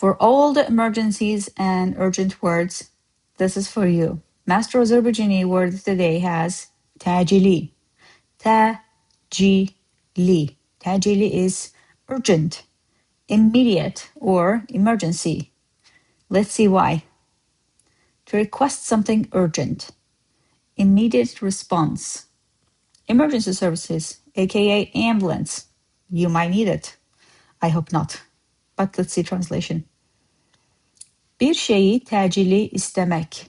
For all the emergencies and urgent words, this is for you. Master Azerbaijani word of the day has TƏCİLİ. TƏCİLİ. TECİLİ is urgent, immediate, or emergency. Let's see why. To request something urgent. Immediate response. Emergency services, aka ambulance. You might need it. I hope not. But let's see translation. Bir şeyi təcili istəmək.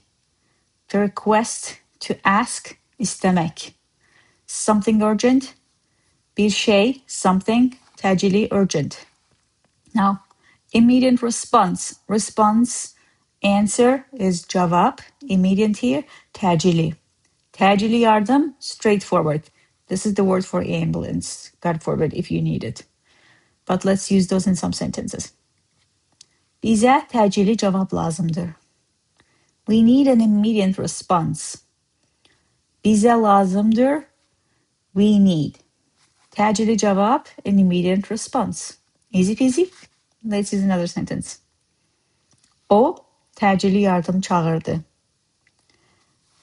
To request, to ask, istəmək. Something urgent. Bir şey, something, təcili, urgent. Now, immediate response. Response, answer is cavab. Immediate here, təcili. Təcili yardım, straightforward. This is the word for ambulance. God forbid if you need it. But let's use those in some sentences. Bizə təcili cavab lazımdır. We need an immediate response. Bizə lazımdır. We need. Təcili cavab, an immediate response. Easy peasy. Let's use another sentence. O təcili yardım çağırdı.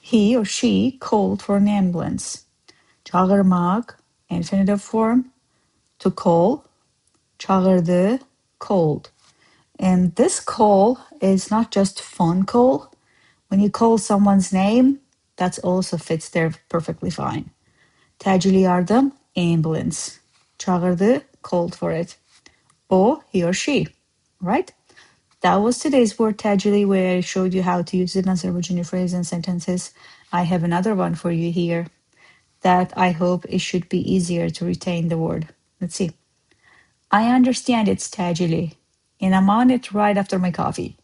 He or she called for an ambulance. Çağırmak, infinitive form, to call. Çağırdı, called. And this call is not just phone call. When you call someone's name, that also fits there perfectly fine. Təcili yardım, ambulance. Çağırdı, called for it. O, he or she, right? That was today's word təcili, where I showed you how to use it in Azerbaijani phrases and sentences. I have another one for you here that I hope it should be easier to retain the word. Let's see. I understand it's təcili, and I'm on it right after my coffee.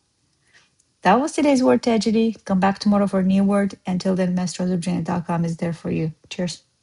That was today's word təcili. Come back tomorrow for a new word. Until then, masterazerbaijani.com is there for you. Cheers.